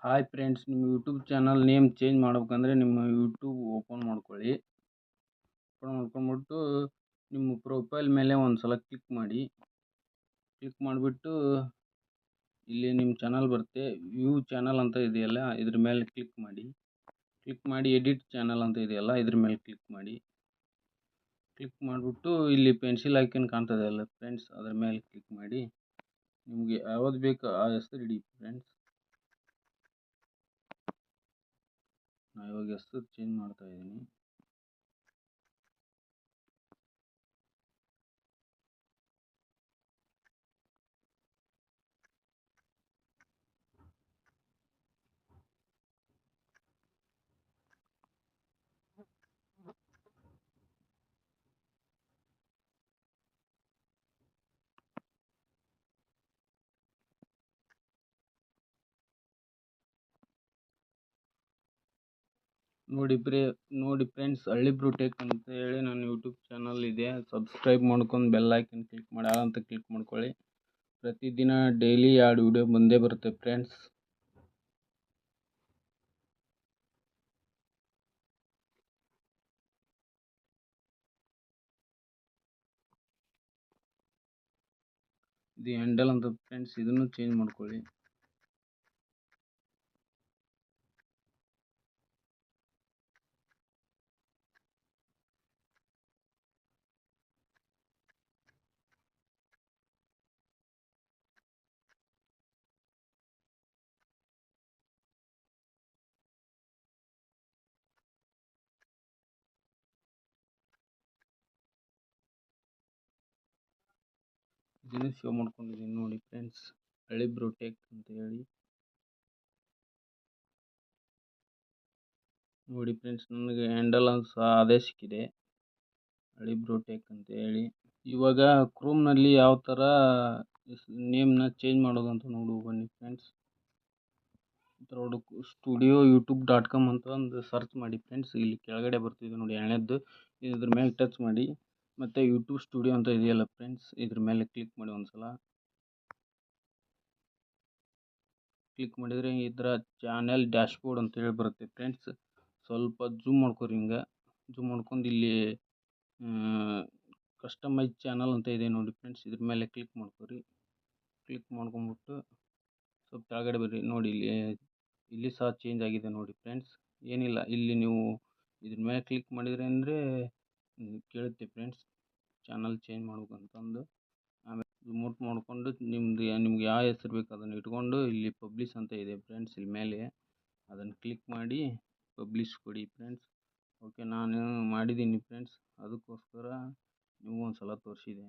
Hi friends, ನಿಮ್ಮ YouTube channel name change ಮಾಡ್ಬೇಕಂದ್ರೆ ನಿಮ್ಮ ಯೂಟ್ಯೂಬ್ ಓಪನ್ ಮಾಡ್ಕೊಳ್ಳಿ. ಓಪನ್ ಮಾಡ್ಕೊಂಡ್ಬಿಟ್ಟು ನಿಮ್ಮ ಪ್ರೊಫೈಲ್ ಮೇಲೆ ಒಂದು ಸಲ ಕ್ಲಿಕ್ ಮಾಡಿ. ಕ್ಲಿಕ್ ಮಾಡಿಬಿಟ್ಟು ಇಲ್ಲಿ ನಿಮ್ಮ ಚಾನಲ್ ಬರುತ್ತೆ, ವ್ಯೂ ಚಾನಲ್ ಅಂತ ಇದೆಯಲ್ಲ ಇದ್ರ ಮೇಲೆ ಕ್ಲಿಕ್ ಮಾಡಿ. ಕ್ಲಿಕ್ ಮಾಡಿ ಎಡಿಟ್ ಚಾನಲ್ ಅಂತ ಇದೆಯಲ್ಲ ಇದ್ರ ಮೇಲೆ ಕ್ಲಿಕ್ ಮಾಡಿ. ಕ್ಲಿಕ್ ಮಾಡಿಬಿಟ್ಟು ಇಲ್ಲಿ ಪೆನ್ಸಿಲ್ ಐಕನ್ ಕಾಣ್ತದೆ ಅಲ್ಲ ಫ್ರೆಂಡ್ಸ್, ಅದ್ರ ಮೇಲೆ ಕ್ಲಿಕ್ ಮಾಡಿ. ನಿಮಗೆ ಯಾವ್ದು ಬೇಕು ಆ ಹೆಸರು ಇಡಿ ಫ್ರೆಂಡ್ಸ್. ನಾನು ಇವಾಗ ಹೆಸರು ಚೇಂಜ್ ಮಾಡ್ತಾ ಇದ್ದೀನಿ. ನೋಡಿ ಫ್ರೆಂಡ್ಸ್, ಹಳ್ಳಿ ಬ್ರೂಟೆಕ್ ಅಂತ ಹೇಳಿ ನನ್ನ ಯೂಟ್ಯೂಬ್ ಚಾನಲ್ ಇದೆ. ಸಬ್ಸ್ಕ್ರೈಬ್ ಮಾಡ್ಕೊಂಡು ಬೆಲ್ ಐಕನ್ ಕ್ಲಿಕ್ ಮಾಡಿ ಅಂತ ಕ್ಲಿಕ್ ಮಾಡ್ಕೊಳ್ಳಿ. ಪ್ರತಿದಿನ ಡೈಲಿ 2 ವಿಡಿಯೋ ಬಂದೇ ಬರುತ್ತೆ ಫ್ರೆಂಡ್ಸ್. ಇದು ಹ್ಯಾಂಡಲ್ ಅಂತ ಫ್ರೆಂಡ್ಸ್, ಇದನ್ನು ಚೇಂಜ್ ಮಾಡ್ಕೊಳ್ಳಿ. ಇದನ್ನು ಸೇವ್ ಮಾಡ್ಕೊಂಡಿದ್ದೀನಿ ನೋಡಿ ಫ್ರೆಂಡ್ಸ್, ಹಳ್ಳಿ ಬ್ರೂಟೆಕ್ ಅಂತ ಹೇಳಿ. ನೋಡಿ ಫ್ರೆಂಡ್ಸ್, ನನಗೆ ಹ್ಯಾಂಡಲ್ ಸಹ ಅದೇ ಸಿಕ್ಕಿದೆ, ಹಳ್ಳಿ ಬ್ರೂಟೆಕ್ ಅಂತ ಹೇಳಿ. ಇವಾಗ ಕ್ರೋಮ್ನಲ್ಲಿ ಯಾವ ಥರ ನೇಮ್ನ ಚೇಂಜ್ ಮಾಡೋದು ಅಂತ ನೋಡುವ ಬನ್ನಿ ಫ್ರೆಂಡ್ಸ್. studio.youtube.com ಅಂತ ಒಂದು ಸರ್ಚ್ ಮಾಡಿ ಫ್ರೆಂಡ್ಸ್. ಇಲ್ಲಿ ಕೆಳಗಡೆ ಬರ್ತಿದೆ ನೋಡಿ ಎಣ್ಣೆದ್ದು, ಇದ್ರ ಮೇಲೆ ಟಚ್ ಮಾಡಿ. ಮತ್ತು ಯೂಟ್ಯೂಬ್ ಸ್ಟುಡಿಯೋ ಅಂತ ಇದೆಯಲ್ಲ ಫ್ರೆಂಡ್ಸ್, ಇದ್ರ ಮೇಲೆ ಕ್ಲಿಕ್ ಮಾಡಿ ಒಂದ್ಸಲ. ಕ್ಲಿಕ್ ಮಾಡಿದರೆ ಇದರ ಚಾನೆಲ್ ಡ್ಯಾಶ್ಬೋರ್ಡ್ ಅಂತ ಹೇಳಿ ಬರುತ್ತೆ ಫ್ರೆಂಡ್ಸ್. ಸ್ವಲ್ಪ ಜೂಮ್ ಮಾಡ್ಕೊರಿ, ಹಿಂಗೆ ಜೂಮ್ ಮಾಡ್ಕೊಂಡು ಇಲ್ಲಿ ಕಸ್ಟಮೈಸ್ ಚಾನಲ್ ಅಂತ ಇದೆ ನೋಡಿ ಫ್ರೆಂಡ್ಸ್, ಇದ್ರ ಮೇಲೆ ಕ್ಲಿಕ್ ಮಾಡ್ಕೊರಿ. ಕ್ಲಿಕ್ ಮಾಡ್ಕೊಂಬಿಟ್ಟು ಸ್ವಲ್ಪ ಕೆಳಗಡೆ ಬರ್ರಿ. ನೋಡಿ ಇಲ್ಲಿ ಸಹ ಚೇಂಜ್ ಆಗಿದೆ ನೋಡಿ ಫ್ರೆಂಡ್ಸ್. ಏನಿಲ್ಲ, ಇಲ್ಲಿ ನೀವು ಇದ್ರ ಮೇಲೆ ಕ್ಲಿಕ್ ಮಾಡಿದರೆ ಅಂದರೆ ಕೇಳುತ್ತೆ ಫ್ರೆಂಡ್ಸ್ ಚಾನಲ್ ಚೇಂಜ್ ಮಾಡ್ಬೇಕಂತಂದು. ಆಮೇಲೆ ರಿಮೋಟ್ ಮಾಡಿಕೊಂಡು ನಿಮ್ಗೆ ಯಾವ ಹೆಸರು ಬೇಕು ಅದನ್ನು ಇಟ್ಕೊಂಡು ಇಲ್ಲಿ ಪಬ್ಲಿಷ್ ಅಂತ ಇದೆ ಫ್ರೆಂಡ್ಸ್, ಇಲ್ಲಿ ಮೇಲೆ ಅದನ್ನು ಕ್ಲಿಕ್ ಮಾಡಿ ಪಬ್ಲಿಷ್ ಕೊಡಿ ಫ್ರೆಂಡ್ಸ್. ಓಕೆ, ನಾನು ಮಾಡಿದ್ದೀನಿ ಫ್ರೆಂಡ್ಸ್, ಅದಕ್ಕೋಸ್ಕರ ನಿಮಗೂ ಒಂದು ಸಲ ತೋರಿಸಿದೆ.